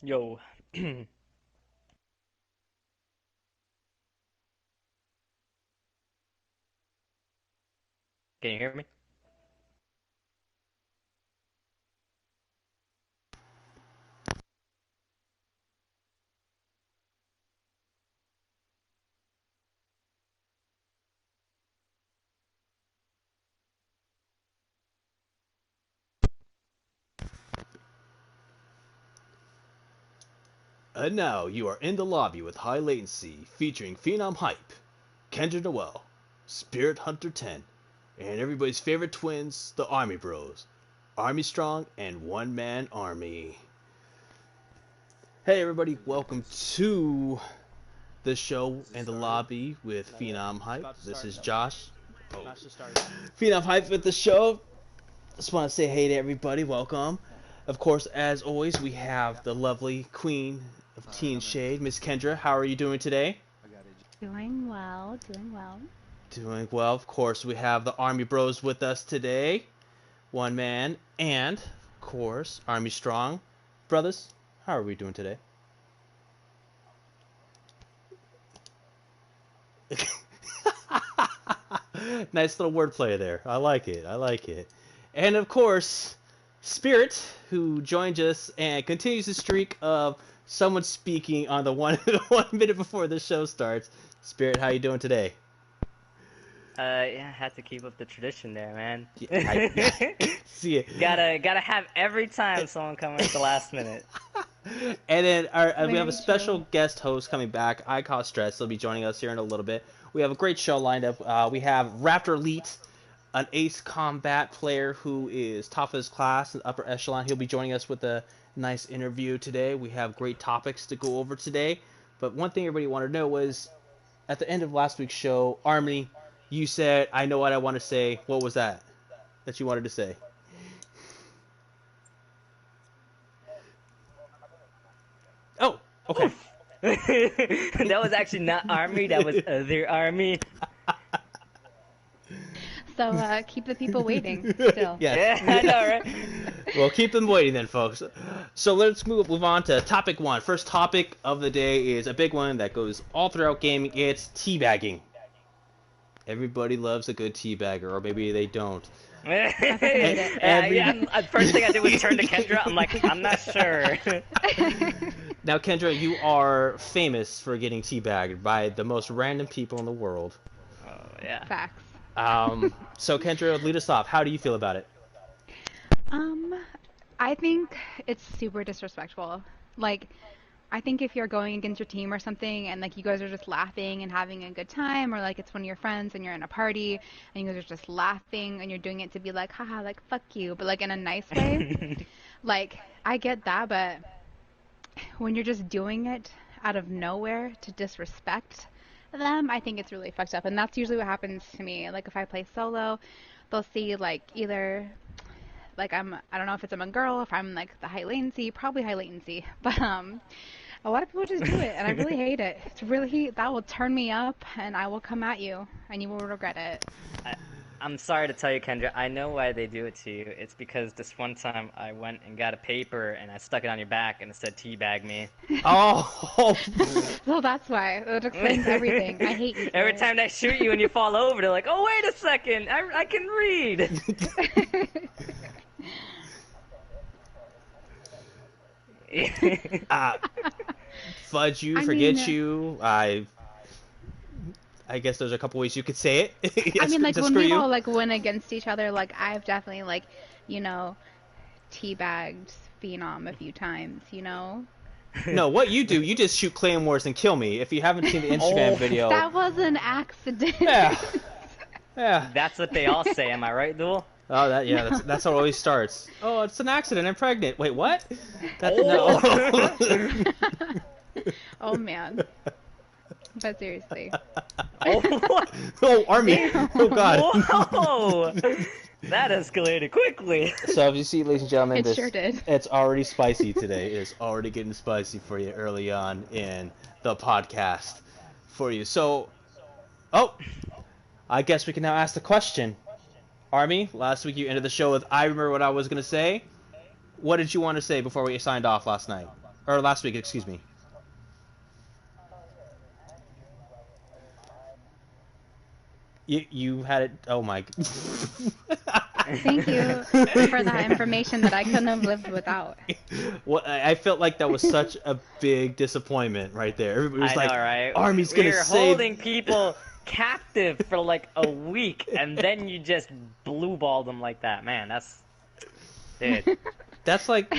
Yo. Can you hear me? And now you are in the lobby with High Latency, featuring Phenom Hype, Kendra Noel, Spirit Hunter 10, and everybody's favorite twins, the Army Bros, Army Strong and One Man Army. Hey everybody, welcome to the show in the lobby with Phenom Hype. This is Josh. Phenom Hype with the show. Just want to say hey to everybody, welcome. Of course, as always, we have the lovely Queen of Tea and Shade, Miss Kendra. How are you doing today? Doing well, doing well. Doing well. Of course, we have the Army Bros with us today. One man, and, of course, Army Strong. Brothers, how are we doing today? Nice little wordplay there. I like it. I like it. And, of course, Spirit, who joined us and continues the streak of someone speaking on the 1 minute before the show starts. Spirit, how you doing today? Yeah, I had to keep up the tradition there, man. See it. Gotta have every time someone comes at the last minute. And then we have a Very special true. guest host coming back. I Cause Stress. He'll be joining us here in a little bit. We have a great show lined up. We have Raptor Elite, an ace combat player who is top of his class in upper echelon. He'll be joining us with a nice interview today. We have great topics to go over today. But one thing everybody wanted to know was, at the end of last week's show, Army, you said, I know what I want to say. What was that you wanted to say? Oh, okay. That was actually not Army, that was other Army. So keep the people waiting still. Yes. Yeah, I know, right? Well, keep them waiting then, folks. So let's move on to topic one. First topic of the day is a big one that goes all throughout gaming. It's teabagging. Everybody loves a good teabagger, or maybe they don't. Yeah, first thing I did was turn to Kendra. I'm like, I'm not sure. Now, Kendra, you are famous for getting teabagged by the most random people in the world. Oh, yeah. Facts. So Kendra, lead us off. How do you feel about it? Um, I think it's super disrespectful. Like, I think if you're going against your team or something and like you guys are just laughing and having a good time, or like it's one of your friends and you're in a party and you guys are just laughing and you're doing it to be like, haha, like fuck you, but like in a nice way. Like, I get that, but when you're just doing it out of nowhere to disrespect them, I think it's really fucked up. And that's usually what happens to me. Like if I play solo, they'll see like either like I don't know if I'm a girl, if I'm like the high latency, probably high latency. But a lot of people just do it and I really hate it. It's really that will turn me up and I will come at you and you will regret it. I, I'm sorry to tell you, Kendra, I know why they do it to you. It's because this one time I went and got a paper and I stuck it on your back and it said teabag me. Oh, So that's why. It explains everything. I hate you for Every it. time they shoot you and you fall over, they're like, oh, wait a second, I can read. uh, fudge you, I forget mean, you. I guess there's a couple ways you could say it. I Yes, mean, like to when screw we you. all like win against each other, like I've definitely like, you know, teabagged Phenom a few times, you know? No, what you do, you just shoot claymores and kill me. If you haven't seen the Instagram Oh, video, That was an accident. yeah, yeah. that's what they all say. Am I right, Duel? Oh, that's how it always starts. Oh, it's an accident. I'm pregnant. Wait, what? That no. Oh. Oh man. But seriously. Oh, Oh, army. Damn. Oh God. whoa! That escalated quickly. So if you see, ladies and gentlemen, It this sure did. it's already spicy today. It is already getting spicy for you early on in the podcast for you. So, oh, I guess we can now ask the question. Army, last week you ended the show with I remember what I was gonna say. What did you want to say before we signed off last night? or last week, excuse me. You had it. Oh my. Thank you for that information that I couldn't have lived without. What I felt like that was such a big disappointment right there. Everybody was I know, like, right? "Army's We gonna were save." holding people captive for like a week, and then you just blue balled them like that. Man, that's dude. That's like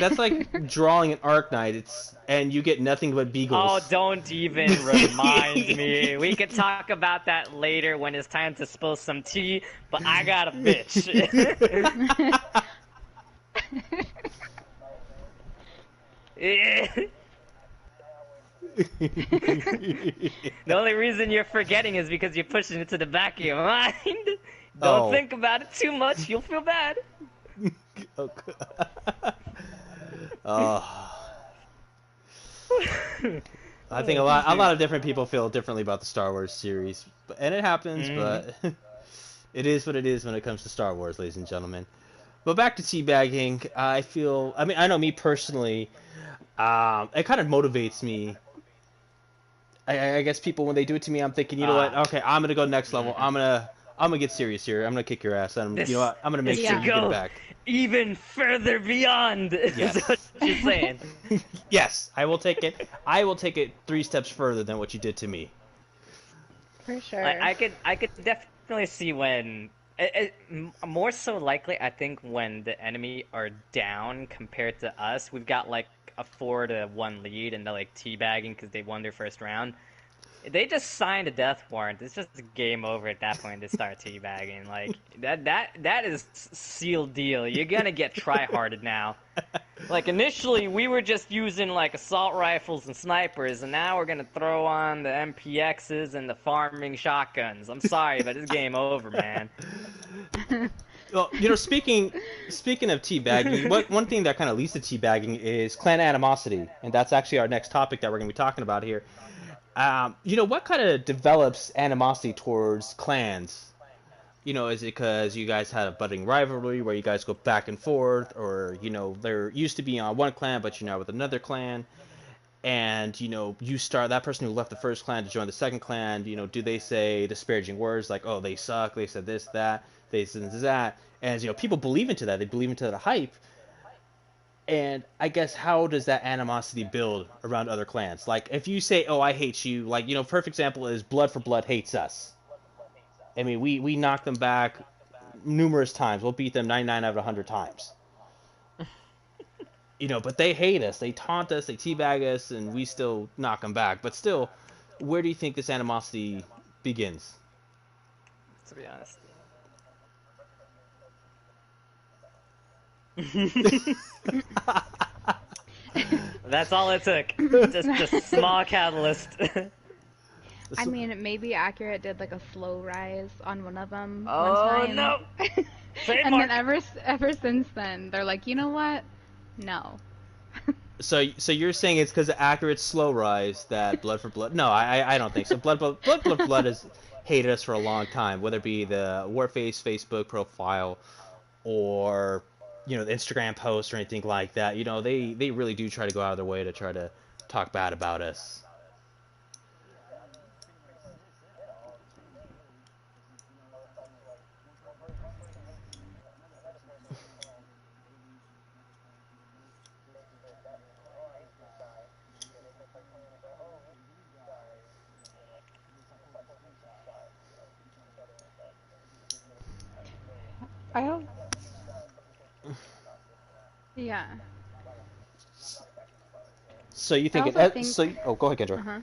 drawing an Arknight. And you get nothing but Oh, beagles. don't even remind me. We could talk about that later when it's time to spill some tea, but I got a bitch. The only reason you're forgetting is because you're pushing it to the back of your mind. Don't Oh. think about it too much, you'll feel bad. Okay. Oh. I think a lot of different people feel differently about the Star Wars series, and it happens. Hmm. But it is what it is when it comes to Star Wars, ladies and gentlemen. But back to teabagging, I feel. I mean, I know me personally. It kind of motivates me. I guess people when they do it to me, I'm thinking, you know what? Ah. Okay, I'm gonna go next level. Mhm. I'm gonna get serious here. I'm gonna kick your ass, and you know This what? I'm gonna make is sure to Yeah. you get it go back. even further beyond, is what Yes. you're saying. Yes, I will take it. I will take it 3 steps further than what you did to me. For Like sure. I could definitely see when more so likely I think when the enemy are down compared to us, we've got like a 4-1 lead and they're like teabagging because they won their first round. They just signed a death warrant. It's just game over at that point. They start teabagging. Like that is sealed deal. You're gonna get try-harded now. Like initially we were just using like assault rifles and snipers, and now we're gonna throw on the MPXs and the farming shotguns. I'm sorry, but it's game over, man. Well, speaking of teabagging, what one thing that kind of leads to teabagging is clan animosity, and that's actually our next topic that we're going to be talking about here. What kind of develops animosity towards clans? Is it because you guys had a budding rivalry where you guys go back and forth, or there used to be on one clan, but you're now with another clan, and you start that person who left the first clan to join the second clan. Do they say disparaging words like, "Oh, they suck," they said this, that, they said this, that, and people believe into that. They believe into the hype. And I guess how does that animosity build around other clans? Like if you say, "Oh, I hate you," like perfect example is Blood for Blood hates us. I mean, we knock them back numerous times. We'll beat them 99 out of 100 times. But they hate us. They taunt us. They teabag us, and we still knock them back. But still, where do you think this animosity begins? To be honest. That's all it took. Just a small catalyst. I mean, maybe Accurate did like a slow rise on one of them one Oh time. no! And then Trademark. ever since then, they're like, you know what? No. So you're saying it's because of Accurate slow rise that Blood for Blood? No, I don't think so. Blood has hated us for a long time, whether it be the Warface Facebook profile or the Instagram post or anything like that. They really do try to go out of their way to try to talk bad about us. I hope. Yeah. So you I think also it? think. Oh, go ahead, Kendra. Uh-huh.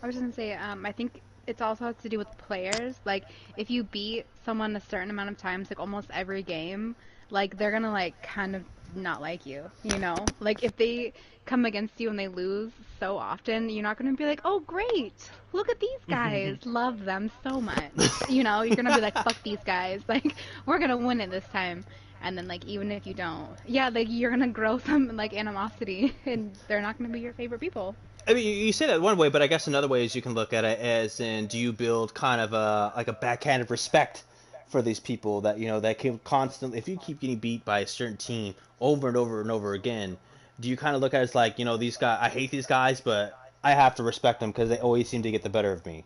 I was just gonna say, I think it's also has to do with players. Like, if you beat someone a certain amount of times, like almost every game, like they're gonna like kind of not like you, you know? Like if they come against you and they lose so often, you're not gonna be like, oh great, look at these guys, love them so much. You're gonna be like, fuck these guys, like we're gonna win it this time. And then like even if you don't, yeah, like you're gonna grow some like animosity, and they're not gonna be your favorite people. I mean, you say that one way, but I guess another way is you can look at it as in, do you build kind of a backhanded respect for these people that that can constantly, if you keep getting beat by a certain team over and over and over again, do you kind of look at it as like, these guys, I hate these guys, but I have to respect them because they always seem to get the better of me?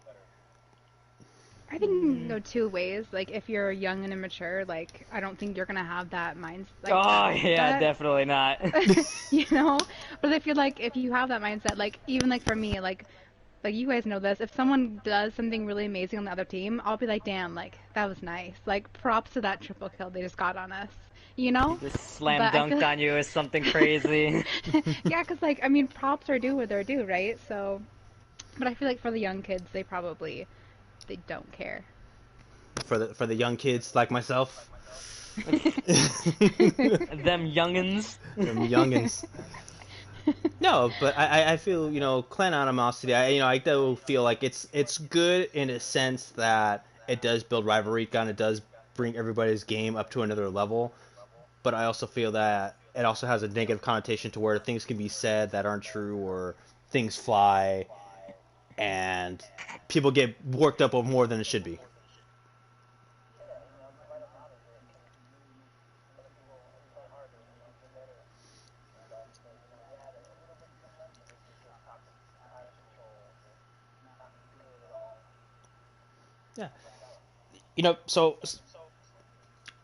I think it can go two ways. Like if you're young and immature, like I don't think you're gonna have that Oh yeah, mindset. definitely not. you know. But if you have that mindset, like even like for me, like you guys know this, if someone does something really amazing on the other team, I'll be like, damn, like that was nice. Like props to that triple kill they just got on us, you know. Just slam But I feel dunked on you or something crazy. yeah, because like I mean, props are due where they're due, right? So, but I feel like for the young kids, they don't care. For the young kids like myself. Them youngins. Them youngins. No, but I feel, clan animosity. I do feel like it's good in a sense that it does build rivalry, kind of does bring everybody's game up to another level. But I also feel that it also has a negative connotation to where things can be said that aren't true, or things fly and people get worked up over more than it should be. Yeah. So,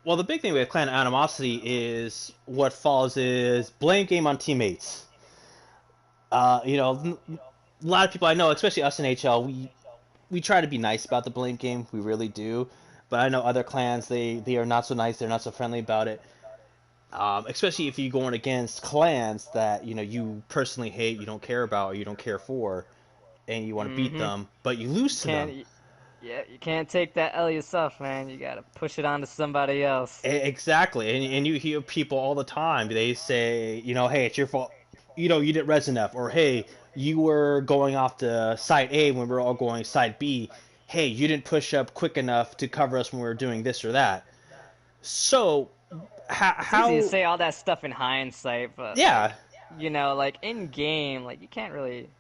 well, the big thing with clan animosity is what falls is blame game on teammates. A lot of people I know, especially us in HL, we try to be nice about the blame game. We really do. But I know other clans, they are not so nice. They're not so friendly about it. Especially if you're going against clans that you personally hate, you don't care about, or you don't care for, and you want to beat Mm-hmm. them, but you lose to them. Can't. Yeah, you can't take that L yourself, man. You gotta push it on to somebody else. Exactly, and you hear people all the time. They say, hey, it's your fault. You didn't res enough, or hey, you were going off to side A when we were all going side B. Hey, you didn't push up quick enough to cover us when we were doing this or that. So, It's easy to how say all that stuff in hindsight, but yeah, like in game, like you can't really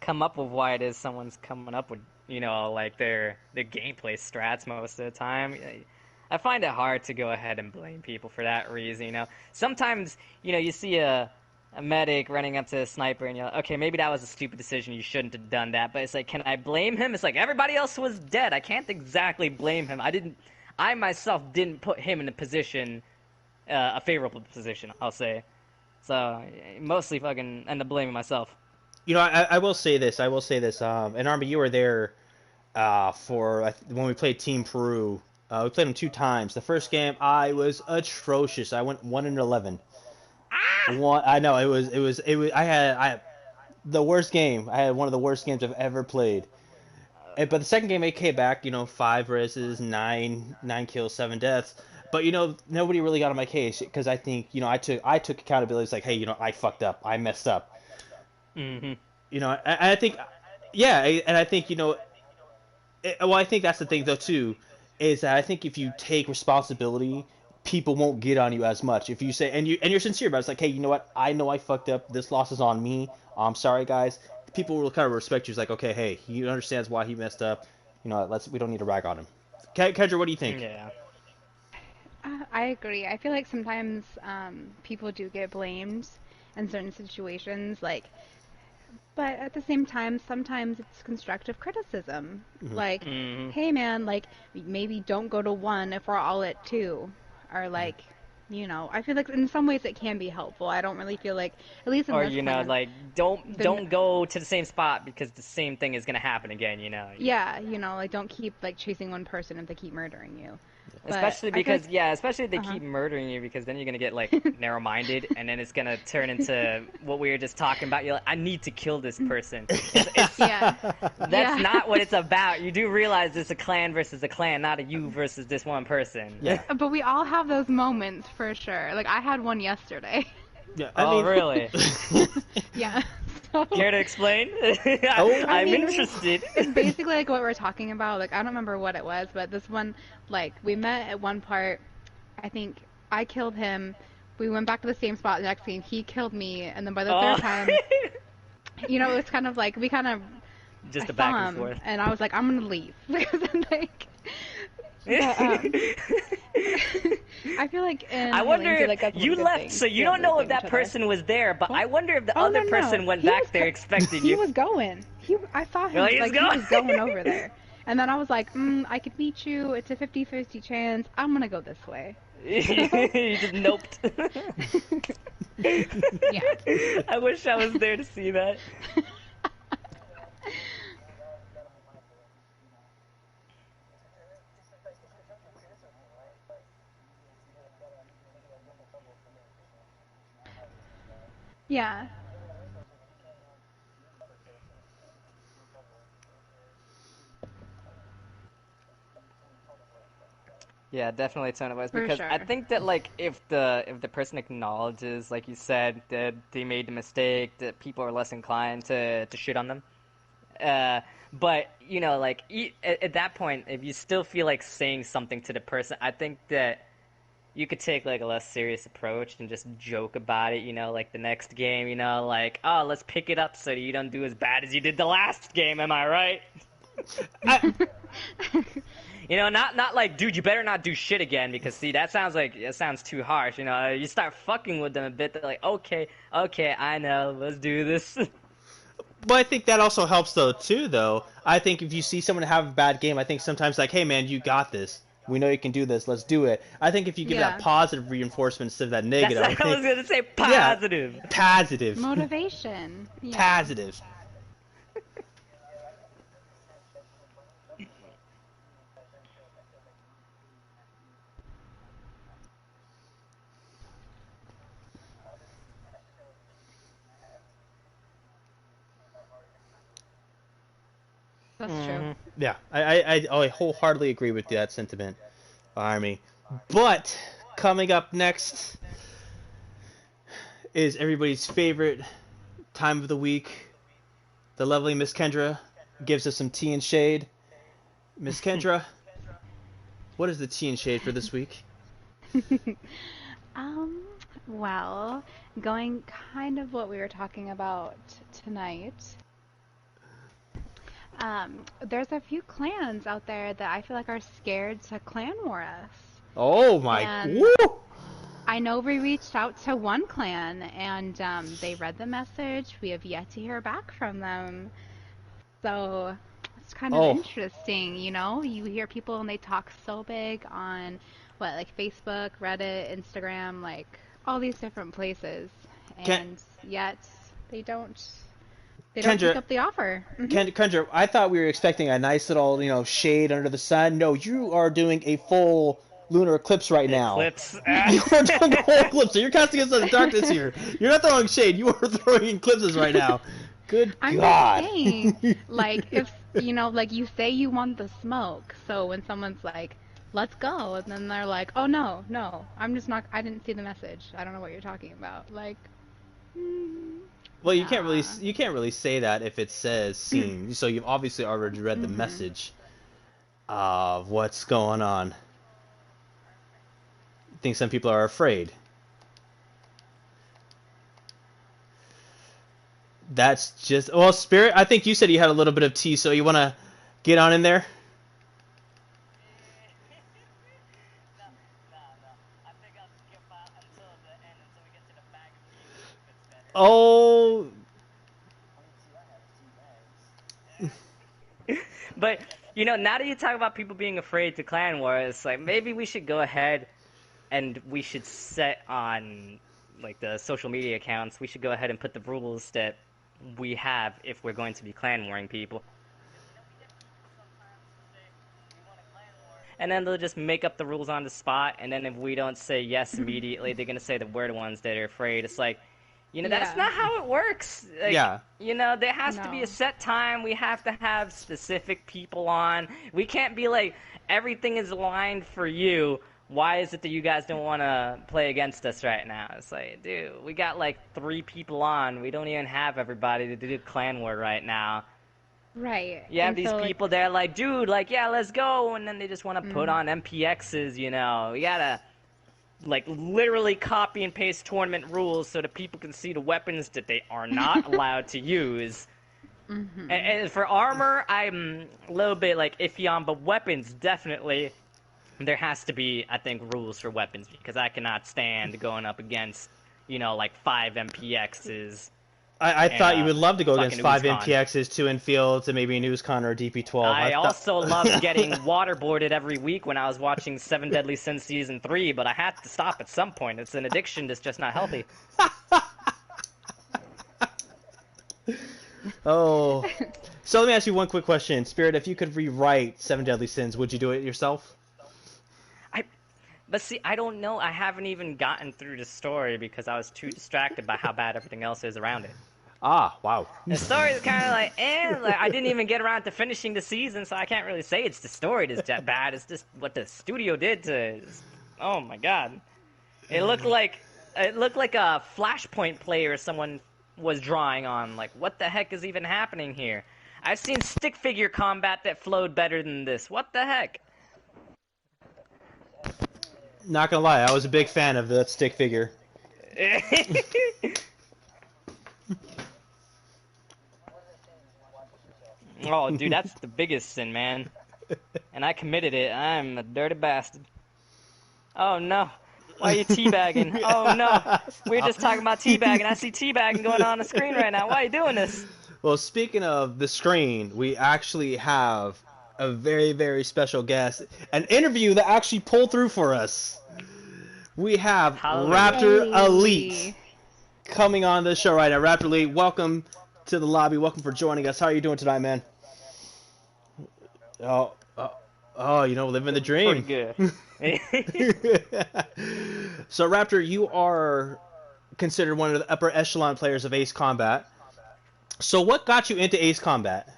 come up with why it is someone's coming up with, like their gameplay strats most of the time. I find it hard to go ahead and blame people for that reason. Sometimes, you see a medic running up to a sniper and you're like, okay, maybe that was a stupid decision. You shouldn't have done that. But it's like, can I blame him? It's like everybody else was dead. I can't exactly blame him. I myself didn't put him in a position, a favorable position, I'll say. So mostly fucking end up blaming myself. I will say this. I will say this. And Army, you were there for when we played Team Peru. We played them 2 times. The first game, I was atrocious. I went 1-11. I know it was. I had the worst game. I had one of the worst games I've ever played. But the second game, they came back. 5 reses, nine kills, 7 deaths. But nobody really got on my case because I think I took accountability. It's like, hey, I fucked up. I messed up. Mm-hmm. I think, yeah, and I think well, I think that's the thing though too, is that I think if you take responsibility, people won't get on you as much. If you say and you're sincere about it, it's like, hey, you know what? I know I fucked up. This loss is on me. I'm sorry, guys. People will kind of respect you. It's like, okay, hey, he understands why he messed up. We don't need to rag on him. Kendra, what do you think? Yeah. I agree. I feel like sometimes people do get blamed in certain situations, like, but at the same time, sometimes it's constructive criticism. Mm-hmm. Like, Mm-hmm. hey man, like maybe don't go to 1 if we're all at 2, or like, I feel like in some ways it can be helpful. I don't really feel like, at least in Or this plan, like don't go to the same spot because the same thing is gonna happen again. yeah, like don't keep like chasing one person if they keep murdering you. But Especially I feel because, like, yeah, especially if they uh-huh. keep murdering you, because then you're gonna get like narrow-minded, and then it's gonna turn into what we were just talking about. You're like, I need to kill this person. Yeah, That's yeah. not what it's about. You do realize it's a clan versus a clan, not a you versus this one person. Yeah. But we all have those moments for sure. Like I had one yesterday. Yeah. I Oh, mean. really? Yeah. So, Care to explain? Oh. I I'm mean, interested. it's basically like what we're talking about. Like I don't remember what it was, but this one, like we met at one part. I think I killed him. We went back to the same spot the next game. He killed me, and then by the Oh. third time, it's kind of like I Just a saw back and him, forth. and I was like, I'm gonna leave because I'm like, But I feel like I in wonder Latency, if like that's one of you the good left, things. so you We don't don't really know if blame each that other. person was there, but What? I wonder if the Oh other no no, person went he was back there expecting he you. was going. I saw You're like, him he's like he going. was going over there, and then I was like, I could meet you. It's a 50-50 chance. I'm gonna go this way. So You just noped. yeah. I wish I was there to see that. Yeah. Yeah, definitely tone of voice For because I sure. think that like if the person acknowledges, like you said, that they made the mistake, that people are less inclined to shit on them. Uh, but like at that point, if you still feel like saying something to the person, I think that you could take like a less serious approach and just joke about it. Like the next game, like, oh, let's pick it up so you don't do as bad as you did the last game. Am I right? I, Not like, dude, you better not do shit again because see, that sounds too harsh. You start fucking with them a bit. They're like, okay, okay, I know, let's do this. but I think that also helps though too. Though I think if you see someone have a bad game, I think sometimes like, hey man, you got this. We know you can do this. Let's do it. I think if you give that Yeah. positive reinforcement instead of that That's negative, I what I think, was gonna say. yeah, Positive. positive, Motivation. Yeah. positive. That's true. Hmm. Yeah, I wholeheartedly agree with that sentiment, Army. But coming up next is everybody's favorite time of the week. The lovely Miss Kendra gives us some tea and shade. Miss Kendra, what is the tea and shade for this week? Um, well, going kind of what we were talking about tonight. There's a few clans out there that I feel like are scared to clan war us. Oh my, And woo! I know we reached out to one clan and they read the message. We have yet to hear back from them. So it's kind of Oh, interesting, you know? You hear people and they talk so big on what, like Facebook, Reddit, Instagram, like all these different places, Ken, and yet they don't pick Kendra, up the offer. Kendra, I thought we were expecting a nice little, shade under the sun. No, you are doing a full lunar eclipse right now. Eclipse. You are doing a whole eclipse. So you're casting us in the darkness here. You're not throwing shade. You are throwing eclipses right now. Good I'm just God. saying, like if like you say you want the smoke, so when someone's like, "Let's go," and then they're like, "Oh no, no, I'm just not. I didn't see the message. I don't know what you're talking about." Like, Well, nah. you can't really say that if it says seen. So you've obviously already read the Mhm. message of what's going on. I think some people are afraid. That's just well, Spirit. I think you said you had a little bit of tea, so you want to get on in there. Oh, But now that you talk about people being afraid to clan wars, like maybe we should go ahead and we should set on like the social media accounts. We should go ahead and put the rules that we have if we're going to be clan warring people. And then they'll just make up the rules on the spot. And then if we don't say yes immediately, they're gonna say that we're the ones that are afraid. It's like, that's Yeah. not how it works. Like, yeah. there has to be a No. set time. We have to have specific people on. We can't be like everything is aligned for you. Why is it that you guys don't want to play against us right now? It's like, dude, we got like 3 people on. We don't even have everybody to do clan war right now. Right. You have And these so like, people there like, dude, like, yeah, let's go, and then they just want to put mm, on MPXs. You gotta like literally copy and paste tournament rules so that people can see the weapons that they are not allowed to use. mhm. And for armor, I'm a little bit like iffy on, but weapons definitely. there has to be, I think, rules for weapons because I cannot stand going up against, like 5 MPXs I and thought you would love to go against fucking five OozCon. MPXs, two infields, and maybe an Oozcon or a DP12. I I thought. also loved getting waterboarded every week when I was watching Seven Deadly Sins season 3, but I had to stop at some point. It's an addiction that's just not healthy. Oh. So let me ask you one quick question. Spirit, if you could rewrite Seven Deadly Sins, would you do it yourself? I, but see, I don't know. I haven't even gotten through the story because I was too distracted by how bad everything else is around it. Ah, wow. The story is kind of like, like I didn't even get around to finishing the season, so I can't really say it's the story that's that bad. It's just what the studio did to. Oh my god, it looked like a Flashpoint player someone was drawing on. Like, what the heck is even happening here? I've seen stick figure combat that flowed better than this. What the heck? Not gonna lie, I was a big fan of that stick figure. Oh, dude, that's the biggest sin, man. And I committed it. I'm a dirty bastard. Oh no. Why are you teabagging? Oh no. We are Stop. just talking about teabagging. I see teabagging going on the screen right now. Why are you doing this? Well, speaking of the screen, we actually have a very, very special guest, an interview that actually pulled through for us. We have Hallelujah. Raptor Elite Yay! coming on the show right now. Raptor Elite, welcome to the lobby. Welcome for joining us. How are you doing tonight, man? Oh, living the Pretty dream. good. So, Raptor, you are considered one of the upper echelon players of Ace Combat. So, what got you into Ace Combat?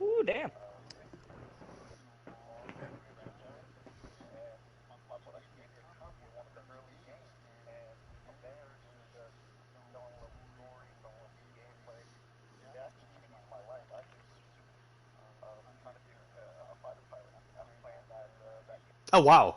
Ooh, damn. Oh, wow.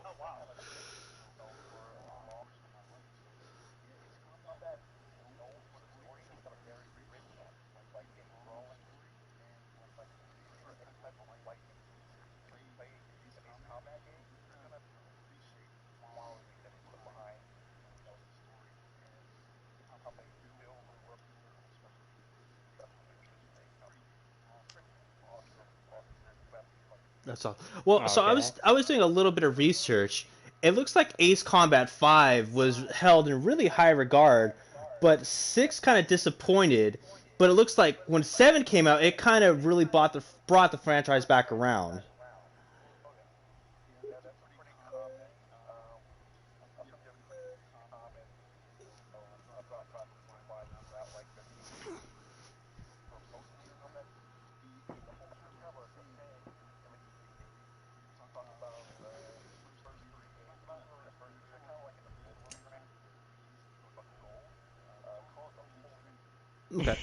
That's all. Well, so I Okay. was I was doing a little bit of research. It looks like Ace Combat 5 was held in really high regard, but 6 kind of disappointed. But it looks like when 7 came out, it kind of really brought the franchise back around. Okay.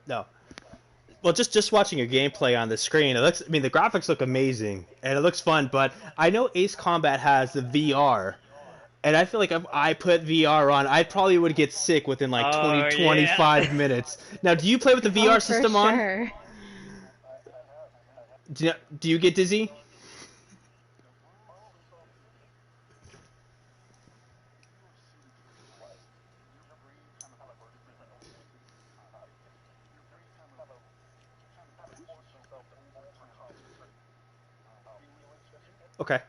No. Well, just watching your gameplay on the screen, it looks. I mean, the graphics look amazing and it looks fun. But I know Ace Combat has the VR, and I feel like if I put VR on, I probably would get sick within like 20, Oh yeah. 25 minutes. Now, do you play with the Oh, VR for system on? sure. Do you get dizzy? Okay.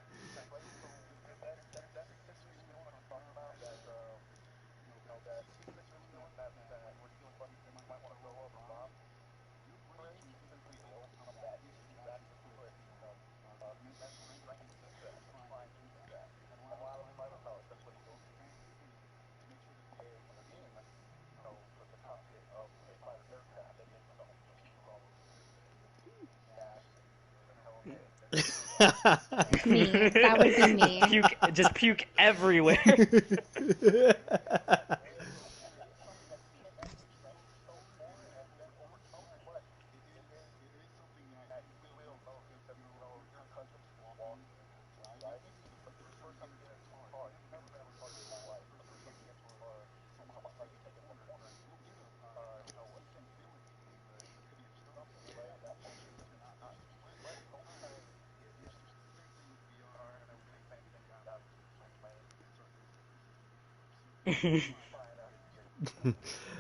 Me. That would be me. Puke everywhere.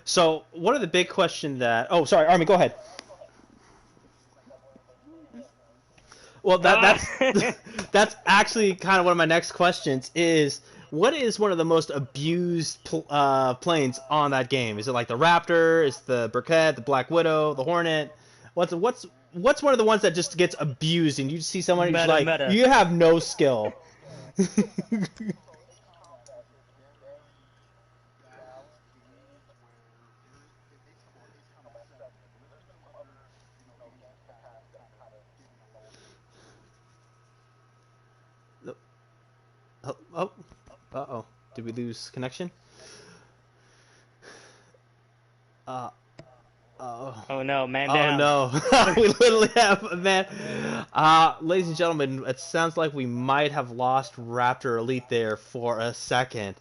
So one of the big question that sorry, Army, go ahead. Well, Ah. that's actually kind of one of my next questions is what is one of the most abused planes on that game? Is it like the Raptor? Is the Burkett, the Black Widow, the Hornet? What's one of the ones that just gets abused and you see someone who's Meta, like meta. you have no skill? Oh, oh, uh-oh. Did we lose connection? Uh, oh. Oh no, man Oh down. no, we literally have a man. Ladies and gentlemen, it sounds like we might have lost Raptor Elite there for a second.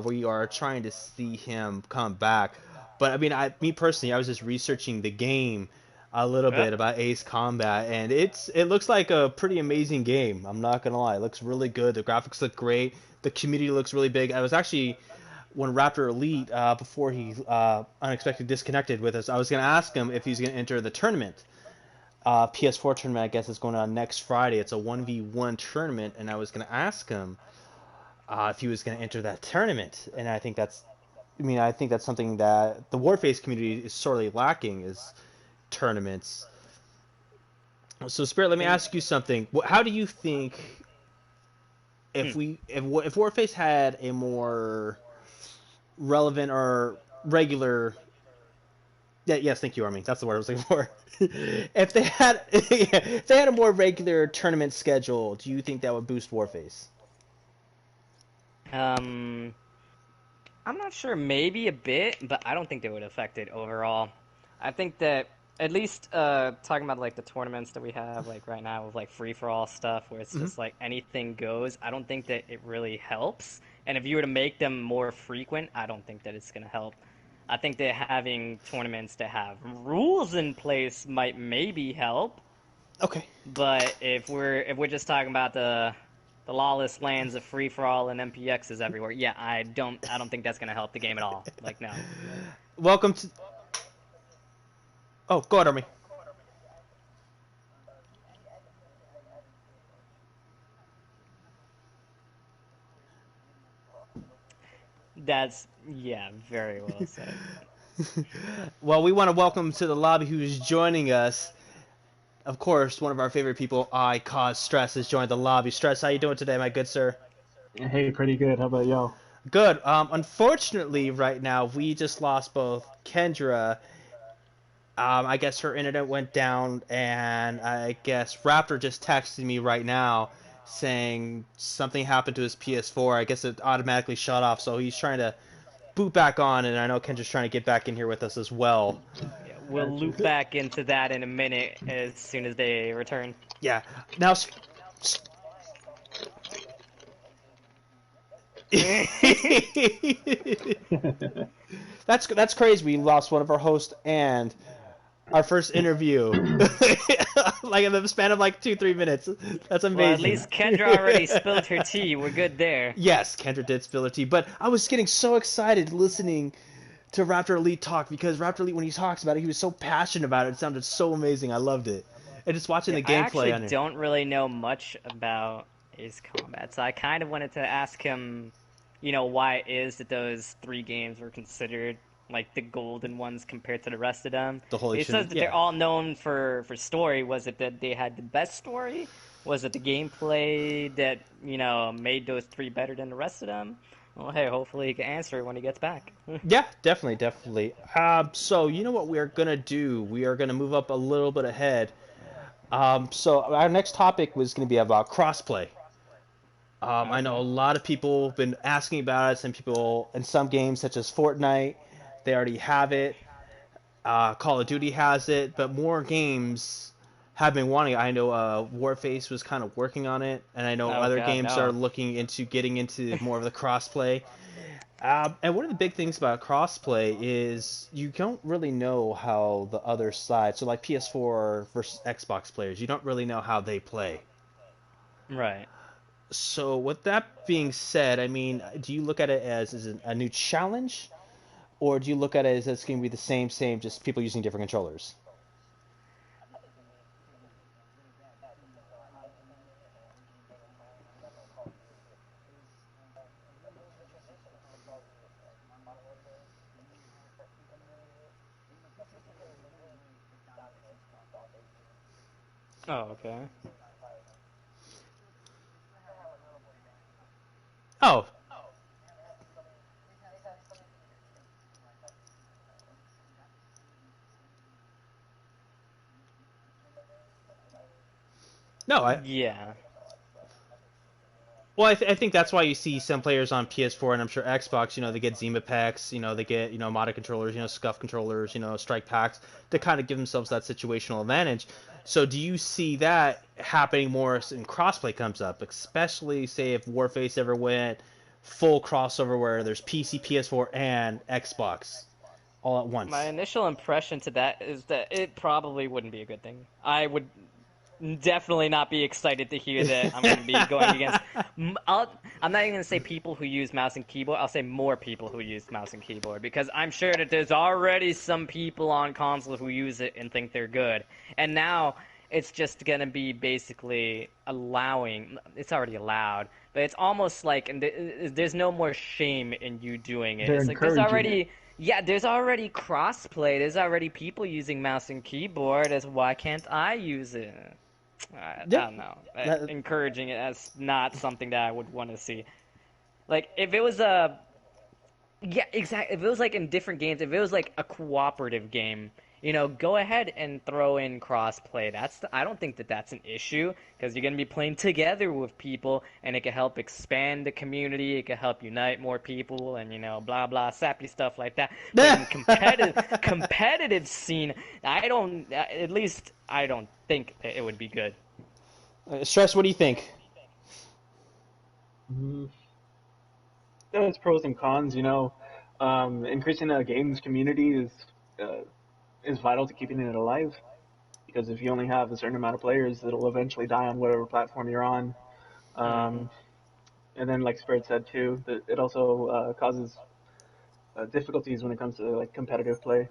We are trying to see him come back. But I mean, me personally, I was just researching the game a little Oh, bit about Ace Combat, and it looks like a pretty amazing game. I'm not gonna lie, it looks really good. The graphics look great. The community looks really big. I was actually when Raptor Elite, before he unexpectedly disconnected with us, I was going to ask him if he's going to enter the tournament. PS4 tournament, I guess, is going on next Friday. It's a 1v1 tournament, and I was going to ask him if he was going to enter that tournament. And I think that's something that the Warface community is sorely lacking is tournaments. So, Spirit, let me and ask you something. How do you think hmm. if Warface had a more relevant or regular. Yeah, yes, thank you, Armin. That's the word I was looking for. If they had, if they had a more regular tournament schedule, do you think that would boost Warface? Um, I'm not sure, maybe a bit, but I don't think that would affect it overall. I think that at least talking about like the tournaments that we have like right now with like free for all stuff where it's Mm-hmm. just like anything goes, I don't think that it really helps. And if you were to make them more frequent, I don't think that it's going to help. I think that having tournaments that have rules in place might maybe help, Okay. but if we're just talking about the lawless lands of free for all and MPXs everywhere, yeah, I don't think that's gonna help the game at all. Like no. Welcome to. Oh, go ahead, Armin. That's yeah, very well said. Well, we want to welcome to the lobby who's joining us. Of course, one of our favorite people, I Cause Stress, has joined the lobby. Stress, how you doing today, my good sir? Hey, pretty good. How about y'all? Good. Unfortunately, right now we just lost both Kendra. I guess her internet went down, and I guess Raptor just texted me right now saying something happened to his PS4. I guess it automatically shut off, so he's trying to boot back on, and I know Kendra's trying to get back in here with us as well. Yeah, we'll Gotcha. loop back into that in a minute as soon as they return. Yeah. Now, that's crazy. We lost one of our hosts and our first interview, like in the span of like 2-3 minutes. That's Well, at amazing. least Kendra already spilled her tea. We're good there. Yes, Kendra did spill her tea, but I was getting so excited listening to Raptor Elite talk because Raptor Elite, when he talks about it, he was so passionate about it. It sounded so amazing. I loved it, and just watching Yeah, the I gameplay actually on it. don't really know much about Ace Combat, so I kind of wanted to ask him, why it is that those three games were considered like the golden ones compared to the rest of them. The Holy He says Trinity, that they're yeah. all known for story. Was it that they had the best story? Was it the gameplay that, made those three better than the rest of them? Well, hey, hopefully he can answer it when he gets back. Yeah, definitely, definitely. So you know what we are gonna do? We are gonna move up a little bit ahead. So our next topic was gonna be about crossplay. I know Okay. a lot of people have been asking about it. Some people in some games, such as Fortnite, they already have it. Call of Duty has it, but more games have been wanting it. I know Warface was kind of working on it, and I know Oh other God, games are no. looking into getting into more of the crossplay. And one of the big things about crossplay is you don't really know how the other side, so like PS4 versus Xbox players, you don't really know how they play. Right. So with that being said, I mean, do you look at it as a new challenge, or do you look at it as it's going to be the same, just people using different controllers? Oh, okay. Oh, no, Yeah. well, I think that's why you see some players on PS4 and I'm sure Xbox, they get Zima packs, they get, modded controllers, Scuff controllers, strike packs to kind of give themselves that situational advantage. So do you see that happening more as in crossplay comes up, especially say if Warface ever went full crossover where there's PC, PS4, and Xbox all at My once? initial impression to that is that it probably wouldn't be a good thing. I would definitely not be excited to hear that I'm going to be going against. I'm not even going to say people who use mouse and keyboard. I'll say more people who use mouse and keyboard because I'm sure that there's already some people on console who use it and think they're good. And now it's just going to be basically allowing. It's already allowed, but it's almost like and there's no more shame in you doing it. They're It's like there's encouraging it. already yeah, there's already crossplay. There's already people using mouse and keyboard. As why can't I use it? I Yeah, don't know. that, Encouraging it as not something that I would want to see. Like if it was a yeah, exactly. If it was like in different games, if it was like a cooperative game, go ahead and throw in crossplay. I don't think that that's an issue because you're gonna be playing together with people, and it can help expand the community. It can help unite more people, and blah blah sappy stuff like that. But in competitive scene, I don't. At least I don't think that it would be good. Stress. What do you think? Mm, There's pros and cons, increasing the games community uh, is vital to keeping it alive. Because if you only have a certain amount of players, it'll eventually die on whatever platform you're on. Hmm. Um, and then, like Spirit said too, that it also causes difficulties when it comes to like competitive play.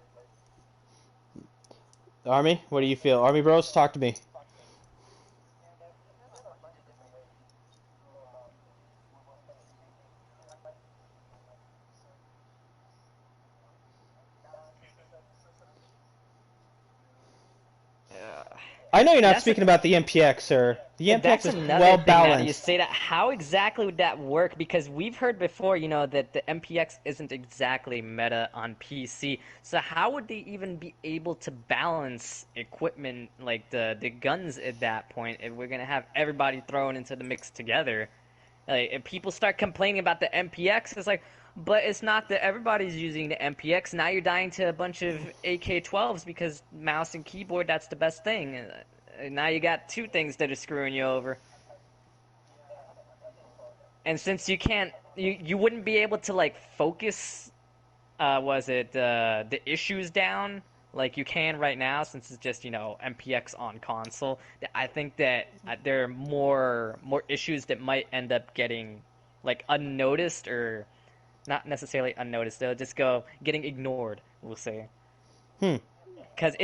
Army, what do you feel? Army Bros, talk to me. Yeah. I know you're not That's a, speaking about the MPX, sir. The MPX That's is another well thing now that you balanced. say that. How exactly would that work? Because we've heard before, that the MPX isn't exactly meta on PC. So how would they even be able to balance equipment like the guns at that point if we're gonna have everybody thrown into the mix together? Like, if people start complaining about the MPX, it's like, but it's not that everybody's using the MPX. Now you're dying to a bunch of AK-12s because mouse and keyboard, that's the best thing. Now you got two things that are screwing you over. And since you can't, you wouldn't be able to like focus, was it the issues down like you can right now since it's just MPX on console. I think that there are more issues that might end up getting like unnoticed or not necessarily unnoticed. They'll just go getting ignored. We'll say. Hmm. Because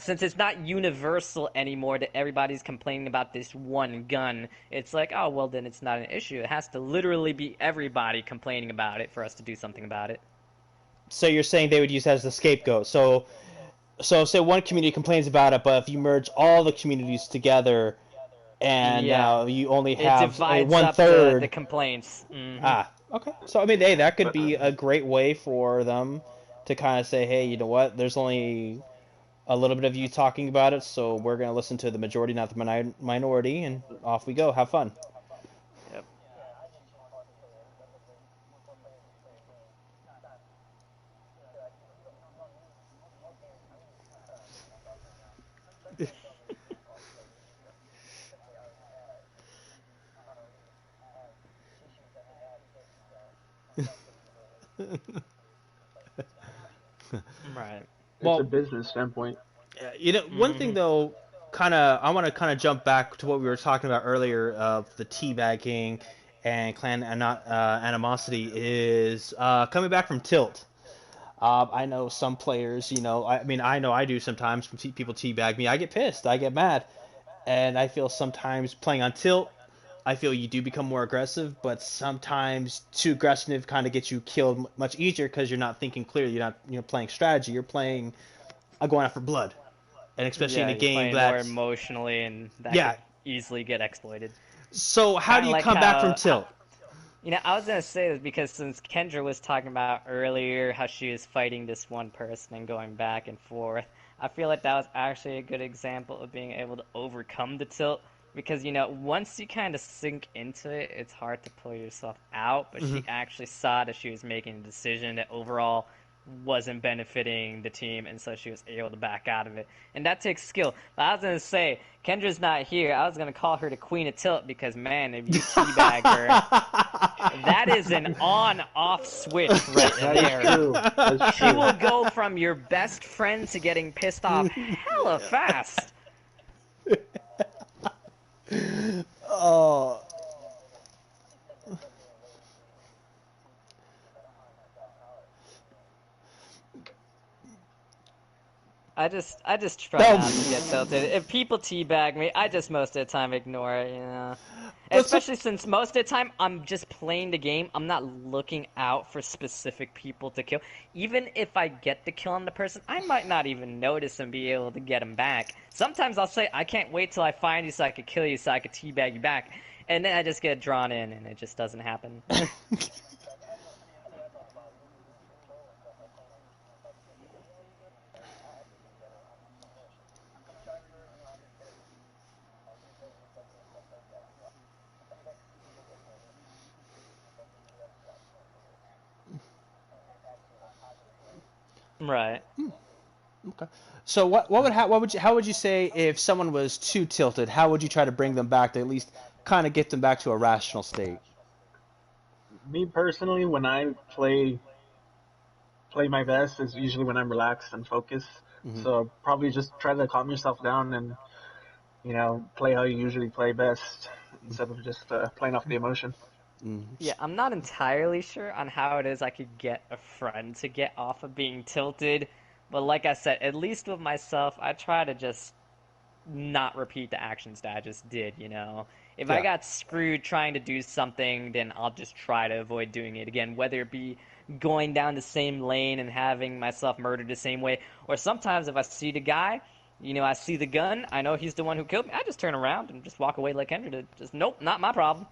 since it's not universal anymore that everybody's complaining about this one gun, it's like, oh, well, then it's not an issue. It has to literally be everybody complaining about it for us to do something about it. So you're saying they would use that as the scapegoat. So say one community complains about it, but if you merge all the communities together, and Yeah, now you only it have divides one up the third. complaints. Hmm. Ah, okay. So I mean, hey, that could But be a great way for them to kind of say, hey, you know what? There's only a little bit of you talking about it, so we're gonna listen to the majority, not the minority, and off we go. Have fun. Yep. Right. it's a Well, business standpoint. one thing Hmm. though, I want to kind of jump back to what we were talking about earlier of the teabagging and animosity is coming back from Tilt. I know some players, I mean, I know I do sometimes when people teabag me. I get pissed, I get mad, and I feel sometimes playing on Tilt, I feel you do become more aggressive, but sometimes too aggressive kind of gets you killed much easier because you're not thinking clearly. You're not playing strategy. You're playing going after blood, and especially in Yeah, a you're game playing more that's emotionally, and that yeah. could easily get exploited. So how Kind do of you like come back from how Tilt? I was gonna say this because since Kendra was talking about earlier how she was fighting this one person and going back and forth, I feel like that was actually a good example of being able to overcome the tilt because once you kind of sink into it, it's hard to pull yourself out. But Hmm. she actually saw that she was making a decision that overall wasn't benefiting the team, and so she was able to back out of it. And that takes skill. But I was gonna say, Kendra's not here. I was gonna call her the Queen of Tilt because man, if you teabag her, that is an on-off switch right That is there. true. That's She true. will go from your best friend to getting pissed off hella fast. Oh, I just try no. not to get tilted. If people teabag me, I just most of the time ignore it. But so, Especially since most of the time I'm just playing the game. I'm not looking out for specific people to kill. Even if I get the kill on the person, I might not even notice and be able to get him back. Sometimes I'll say, I can't wait till I find you so I could kill you so I could teabag you back. And then I just get drawn in and it just doesn't happen. Right. okay. So what would you how would you say if someone was too tilted? How would you try to bring them back to at least kind of get them back to a rational state? Me personally, when I play my best is usually when I'm relaxed and focused. Hmm. So probably just try to calm yourself down and play how you usually play best instead of just playing off the emotion. Hmm. Yeah, I'm not entirely sure on how it is I could get a friend to get off of being tilted, but like I said, at least with myself, I try to just not repeat the actions that I just did. If I Yeah. got screwed trying to do something, then I'll just try to avoid doing it again, whether it be going down the same lane and having myself murdered the same way, or sometimes if I see the guy, I see the gun. I know he's the one who killed me. I just turn around and just walk away like Kendra did. Just nope, not my problem.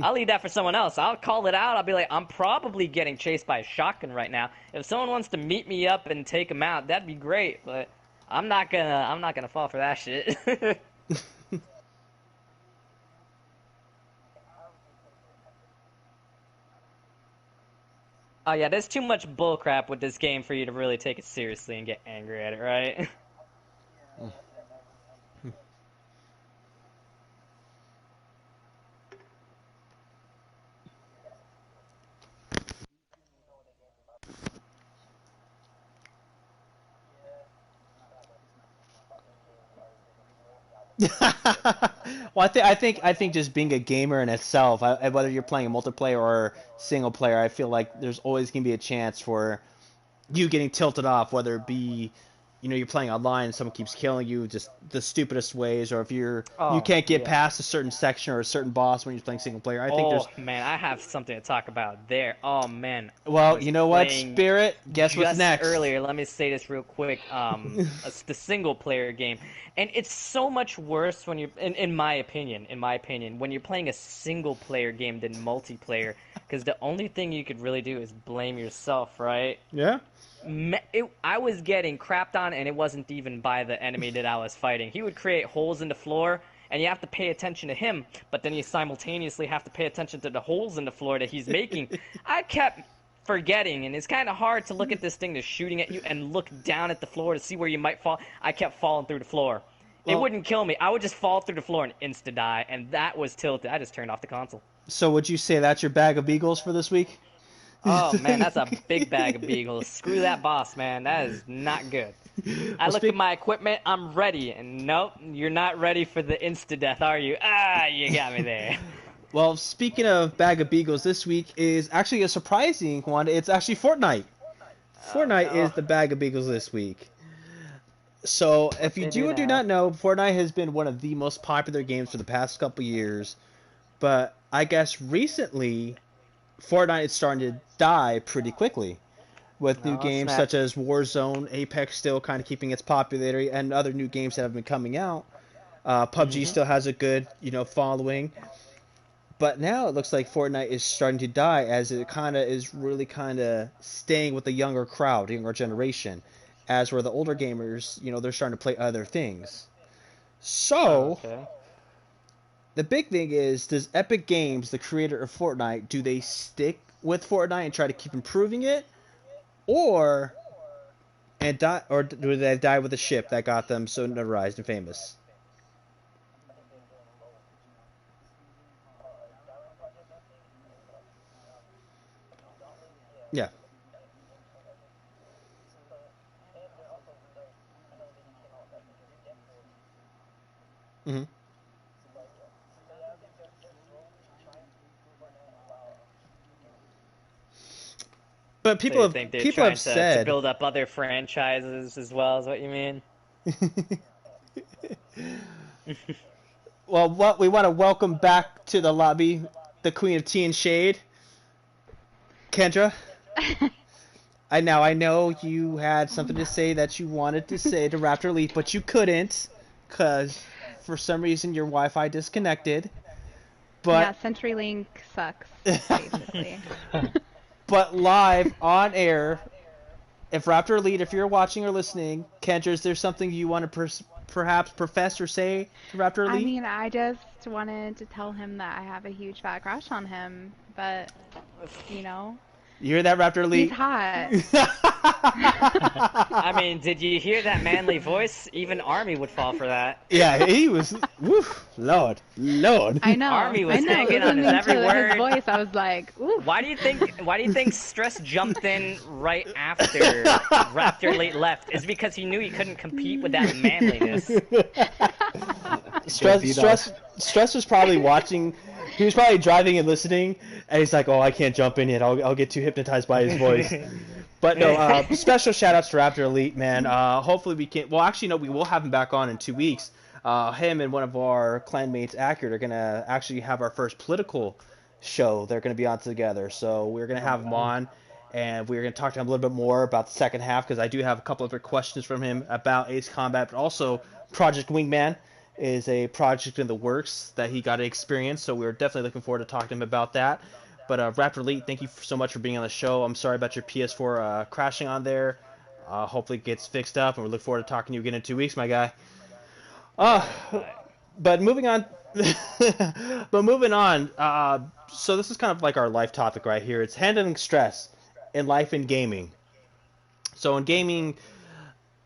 I'll leave that for someone else. I'll call it out. I'll be like, I'm probably getting chased by a shotgun right now. If someone wants to meet me up and take him out, that'd be great. But I'm not gonna fall for that shit. Oh yeah, there's too much bullcrap with this game for you to really take it seriously and get angry at it, right? Well, I think just being a gamer in itself, whether you're playing a multiplayer or single player, I feel like there's always gonna be a chance for you getting tilted off, whether it be, you're playing online and someone keeps killing you just the stupidest ways, or if you Oh can't get yeah. past a certain section or a certain boss when you're playing single player. I think there's, Oh man, I have something to talk about there. Oh man, I well, was you know what, playing Spirit? Guess what's just next? earlier. Let me say this real quick. It's the single player game, and it's so much worse when you're, in my opinion, when you're playing a single player game than multiplayer, because the only thing you could really do is blame yourself, right? Yeah. I was getting crapped on, and it wasn't even by the enemy that I was fighting. He would create holes in the floor, and you have to pay attention to him, but then you simultaneously have to pay attention to the holes in the floor that he's making. I kept forgetting, and it's kind of hard to look at this thing that's shooting at you and look down at the floor to see where you might fall. I kept falling through the floor. It Well, wouldn't kill me. I would just fall through the floor and insta-die, and that was tilted. I just turned off the console. so would you say that's your bag of beagles for this week? Oh man, that's a big bag of beagles. Screw that boss, man. That is not good. I Well, look at speak. my equipment, I'm ready, and nope, you're not ready for the insta-death, are you? Ah, you got me there. Well, speaking of bag of beagles, this week is actually a surprising one. It's actually Fortnite. Oh Fortnite is no. the bag of beagles this week. So, if What you they do do or do now? not know, Fortnite has been one of the most popular games for the past couple years. But I guess recently, Fortnite is starting to die pretty quickly, with new No, games snap. such as Warzone, Apex still kind of keeping its popularity, and other new games that have been coming out. PUBG Hmm. still has a good, following, but now it looks like Fortnite is starting to die as it kind of is really kind of staying with the younger crowd, younger generation, as where the older gamers, they're starting to play other things. So Okay. the big thing is, does Epic Games, the creator of Fortnite, do they stick with Fortnite and try to keep improving it, or or do they die with the ship that got them so notarized and famous? Yeah. Hmm. But So you think they're people have trying to said, build up other franchises as well, is what you mean? well, what we want to welcome back to the lobby, the Queen of Tea and Shade, Kendra. I know you had Oh something no. to say that you wanted to say to Raptor Elite, but you couldn't because for some reason your Wi-Fi disconnected. Yeah, But CenturyLink sucks, basically. but live on air, if Raptor Elite, if you're watching or listening, Kendra, is there something you want to perhaps profess or say to Raptor I Elite? mean, I just wanted to tell him that I have a huge fat crush on him, but, you know, You hear that, Raptor he's Elite? hot. I mean, did you hear that manly voice? Even Army would fall for that. Yeah, he was. Woof, Lord, Lord. Army I was know. hanging on his Listening every to his word. voice, I was like, oof. Why do you think Stress jumped in right after Raptor Late left? Is because he knew he couldn't compete with that manliness. Get stress, beat off. stress, stress was probably watching. He was probably driving and listening, and he's like, "Oh, I can't jump in yet. I'll get too hypnotized by his voice." But no, special shout outs to Raptor Elite, man. Hopefully we can. Well, actually, no, we will have him back on in 2 weeks. Him and one of our clanmates, Accurate, are gonna actually have our first political show. They're gonna be on together, so we're gonna Oh, have him wow. on, and we're going to talk to him a little bit more about the second half because I do have a couple other questions from him about Ace Combat, but also Project Wingman is a project in the works that he got to experience, so we're definitely looking forward to talking to him about that. But Raptor Elite, thank you so much for being on the show. I'm sorry about your PS4 crashing on there. Hopefully it gets fixed up, and we look forward to talking to you again in 2 weeks, my guy. Uh, Right, right. but moving on, but moving on. So this is kind of like our life topic right here. It's handling stress in life and gaming. So in gaming,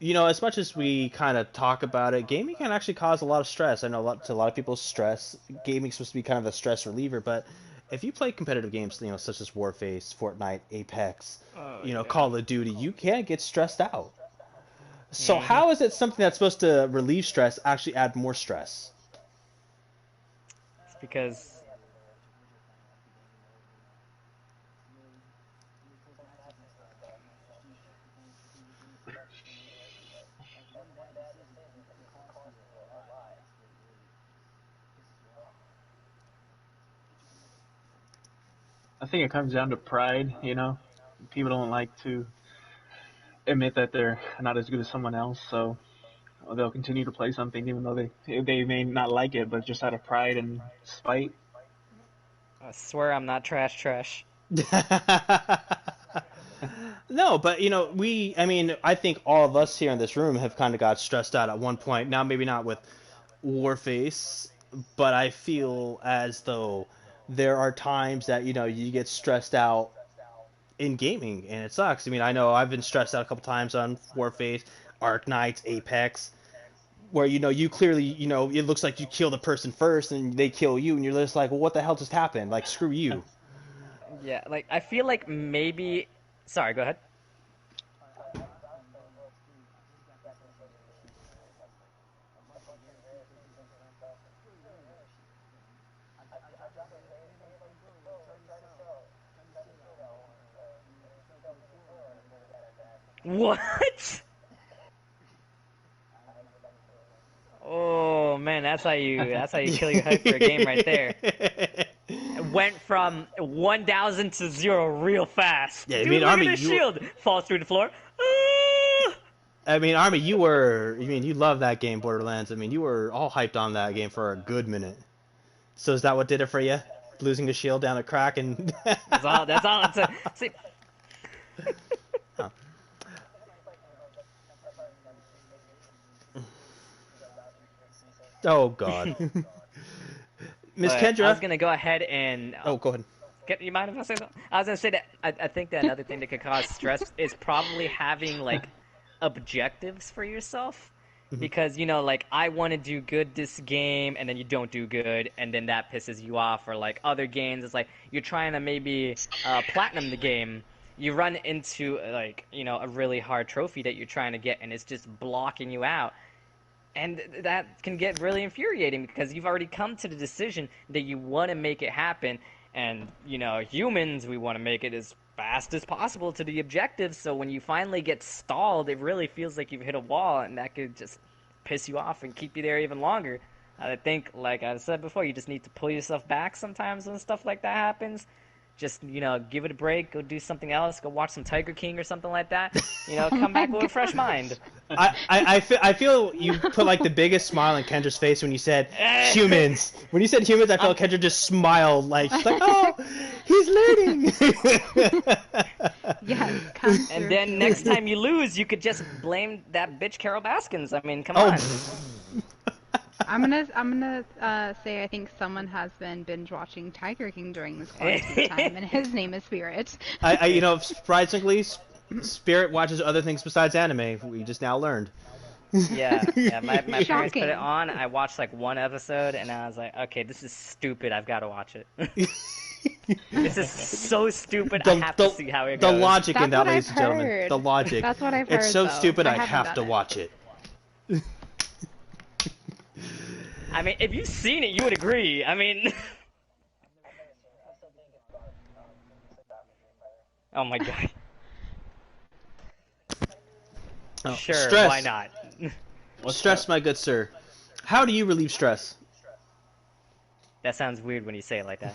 as much as we kind of talk about it, gaming can actually cause a lot of stress. I know to a lot of people's stress. Gaming's supposed to be kind of a stress reliever, but if you play competitive games, such as Warface, Fortnite, Apex, Oh yeah. Call of Duty, you can get stressed out. So Hmm. how is it something that's supposed to relieve stress actually add more stress? It's because I think it comes down to pride. People don't like to admit that they're not as good as someone else, so they'll continue to play something even though they may not like it, but just out of pride and spite. I swear I'm not trash. No, but I think all of us here in this room have kind of got stressed out at one point. Now, maybe not with Warface, but I feel as though there are times that you get stressed out in gaming, and it sucks. I know I've been stressed out a couple times on Warface, Arc Knights, Apex, where you clearly it looks like you kill the person first and they kill you, and you're just like, well, what the hell just happened? Like, screw you. Yeah, like I feel like maybe. Sorry, go ahead. What? Oh man, that's how you kill your hype for a game right there. It went from 1,000 to 0 real fast. Yeah, Dude, look at Army, this shield. Falls through the floor. Ah! Army, you love that game, Borderlands. You were all hyped on that game for a good minute. So is that what did it for you? Losing the shield down a crack and. That's all it took. See, Huh. Oh God. Miss but I was Kendra. gonna go ahead and Oh, go ahead. you mind if I say something? I was gonna say that I think that another thing that could cause stress is probably having like objectives for yourself. Mhm. Because like I want to do good this game, and then you don't do good, and then that pisses you off. Or like other games, it's like you're trying to maybe platinum the game, you run into like a really hard trophy that you're trying to get, and it's just blocking you out. And that can get really infuriating because you've already come to the decision that you want to make it happen. And, humans, we want to make it as fast as possible to the objective. So when you finally get stalled, it really feels like you've hit a wall, and that could just piss you off and keep you there even longer. I think, like I said before, you just need to pull yourself back sometimes when stuff like that happens. Just, give it a break, go do something else, go watch some Tiger King or something like that. Oh Come my back with a fresh god. mind. I feel you put like the biggest smile on Kendra's face when you said humans. When you said humans, I felt I'm, Kendra just smiled like she's like, oh, he's learning. Yes, come And through then next humans. time you lose, you could just blame that bitch Carol Baskins. I mean, come Oh. on. I'm gonna say I think someone has been binge watching Tiger King during this quarantine time, and his name is Spirit. Surprisingly, Spirit watches other things besides anime. We just now learned. Yeah. My parents put it Shocking. on. I watched like one episode, and I was like, okay, this is stupid. I've got to watch it. This is so stupid. I the, have to the, see how it the goes. logic in That's that, what I've ladies and gentlemen. The heard. logic. That's what I've It's heard, so though. stupid I I haven't have done to it. watch it. I mean, if you've seen it, you would agree. I mean, oh my god. Oh, Sure, why stress. not? What's Stress, up? my good sir. How do you relieve stress? That sounds weird when you say it like that.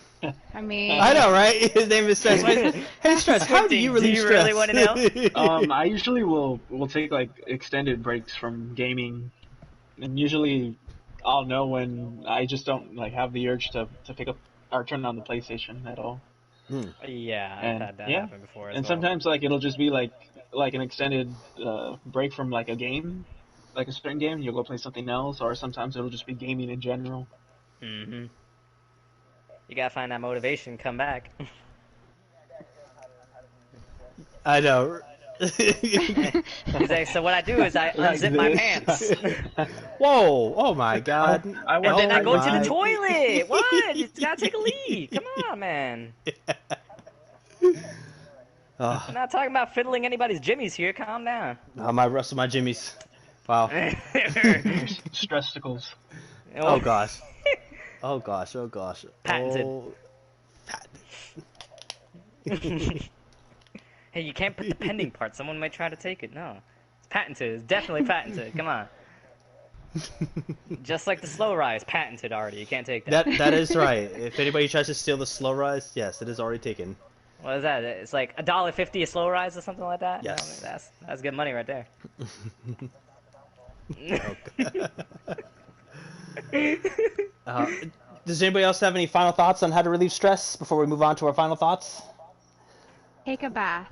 I mean, I know, right? His name is Stress. Hey, Stress, how do you Do relieve you stress? really want to know? I usually will take like extended breaks from gaming, and usually I'll know when I just don't like have the urge to pick up or turn on the PlayStation at all. Hmm. Yeah, I've And had that yeah, happen before as and well. sometimes like it'll just be like an extended break from like a game, like a certain game. You'll go play something else, or sometimes it'll just be gaming in general. Hmm. You gotta find that motivation, come back. I know. He's like, so what I do is I Like unzip my this. pants. Whoa! Oh my God! I And watch then I Oh go to the my! toilet. What? You gotta take a leak. Come on, man. Oh, We're not talking about fiddling anybody's jimmies here. Calm down. my rest of my jimmies. Wow. your stressicles. Oh gosh. Oh gosh. Oh gosh. Patented. Oh. Hey, you can't put the pending part. Someone might try to take it. No. It's patented. It's definitely patented. Come on. Just like the slow rise, patented already. You can't take that. That is right. If anybody tries to steal the slow rise, yes, it is already taken. What is that? It's like $1.50 a slow rise or something like that? Yes. No, that's good money right there. Uh, does anybody else have any final thoughts on how to relieve stress before we move on to our final thoughts? take a bath.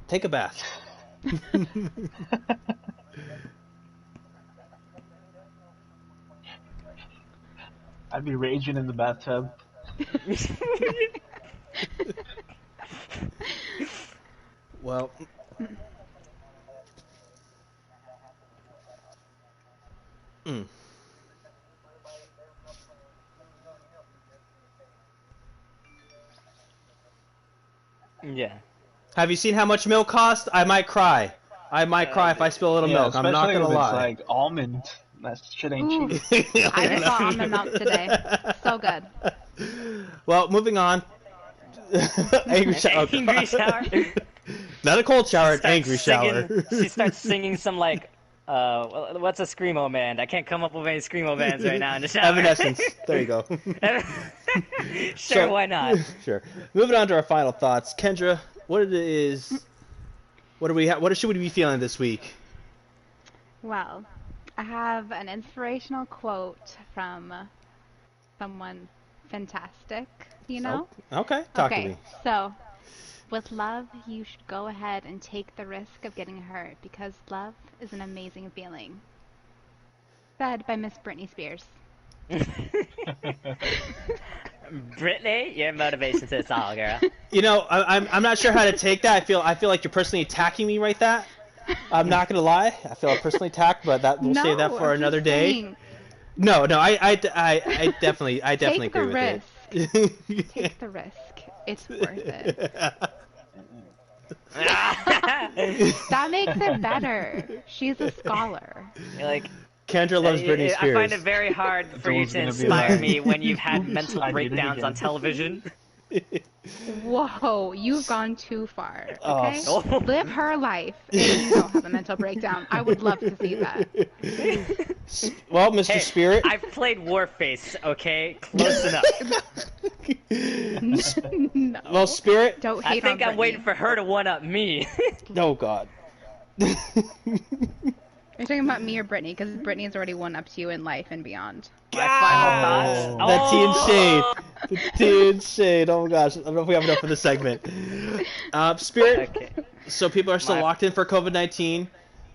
Take a bath. I'd be raging in the bathtub. Well. Mm. Yeah. Have you seen how much milk costs? I might cry. I might cry if I spill a little milk. I'm not especially gonna if it's lie. like almond. That shit ain't Ooh, cheap. I just got almond milk today. So good. Well, moving on. Angry shower. Angry shower? Not a cold shower, an Starts angry singing- shower. She starts singing some like, what's a screamo band? I can't come up with any screamo bands right now in the shower. Evanescence. There you go. Sure, So- why not? Sure. Moving on to our final thoughts, Kendra. What it is? What do we? What should we be feeling this week? Well, I have an inspirational quote from someone fantastic, you know? Okay. Talk to Okay, me. so with love, you should go ahead and take the risk of getting hurt because love is an amazing feeling. Said by Miss Britney Spears. Brittany, your motivation to this all, girl. You know, I'm not sure how to take that. I feel like you're personally attacking me right that. I'm not gonna lie. I feel personally attacked, but we'll save that for I'm another just day. saying, No, I definitely take the agree risk. with it. Take the risk. It's worth it. That makes it better. She's a scholar. You're like, Kendra loves Britney Spears. I find it very hard for you Joel's to gonna be inspire like, me when you've had "Oops, mental I did it breakdowns on again." television. Whoa, you've gone too far. Oh, Okay, Oh. live her life, and you don't have a mental breakdown. I would love to see that. Well, Mr. Hey, Spirit. I've played Warface, okay? Close enough. No, Well, Spirit. don't I hate think on I'm waiting Britney. for her to one-up me. Oh God. You're talking about me or Brittany, because Brittany's already one up to you in life and beyond. My final Oh. thoughts. That tea and shade. Oh! The tea and shade. Oh my gosh. I don't know if we have enough for this segment. Spirit. Okay. So people are still My- locked in for COVID-19.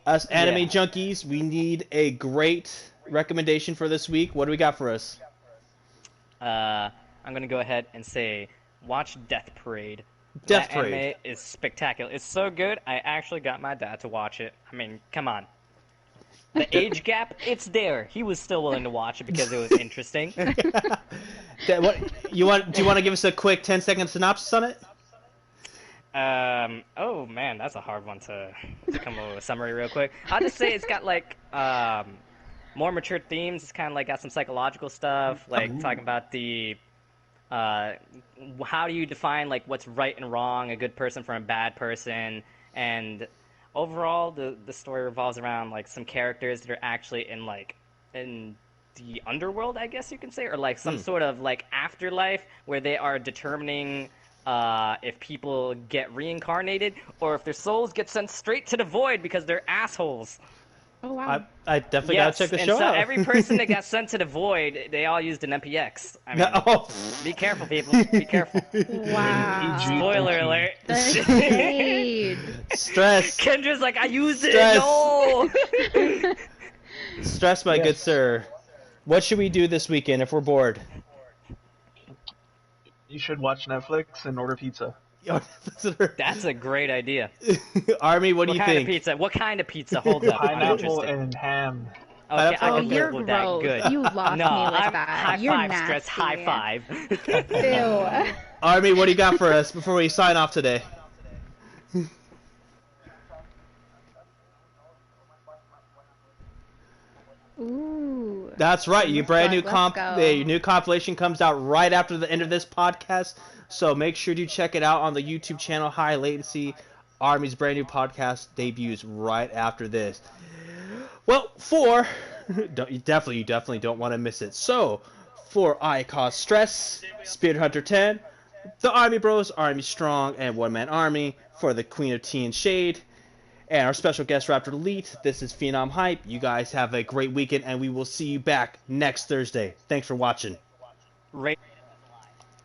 Us anime Yeah. junkies, we need a great recommendation for this week. What do we got for us? I'm gonna go ahead and say, watch Death Parade. Death that Parade. anime is spectacular. It's so good, I actually got my dad to watch it. I mean, come on. The age gap, it's there. He was still willing to watch it because it was interesting. Do you want to give us a quick 10-second synopsis on it? Oh man, that's a hard one to come up with a summary real quick. I'll just say it's got like more mature themes. It's kind of like got some psychological stuff, like talking about the how do you define like what's right and wrong, a good person from a bad person, and overall the story revolves around like some characters that are actually in the underworld, I guess you can say, or like some sort of like afterlife where they are determining if people get reincarnated or if their souls get sent straight to the void because they're assholes. Oh wow. I definitely Yes, gotta check the and show so out. every person that got sent to the void, they all used an MPX. I mean, Oh. be careful, people. Be careful. Wow. Spoiler alert. The shade. Stress. Kendra's like, I used it. Stress. No. Stress, my Yes. good sir. What should we do this weekend if we're bored? You should watch Netflix and order pizza. That's a great idea. Army, what do What you kind think? of pizza? What kind of pizza? Hold up. I'm Pineapple interested. and ham. Okay, I Pineapple? Oh, can you're live with that. gross. Good. You lost No, me with I'm that. high You're five, nasty. Stress. High five. Ew. Army, what do you got for us before we sign off today? Ooh. That's right. Your brand new Let's go. your new compilation comes out right after the end of this podcast. So make sure to check it out on the YouTube channel High Latency. Army's brand new podcast debuts right after this. Well, you definitely don't want to miss it. So, for I Cause Stress, Spirit Hunter 10, the Army Bros, Army Strong, and One Man Army, for the Queen of Tea and Shade, and our special guest Raptor Elite, this is Phenom Hype. You guys have a great weekend, and we will see you back next Thursday. Thanks for watching. Right.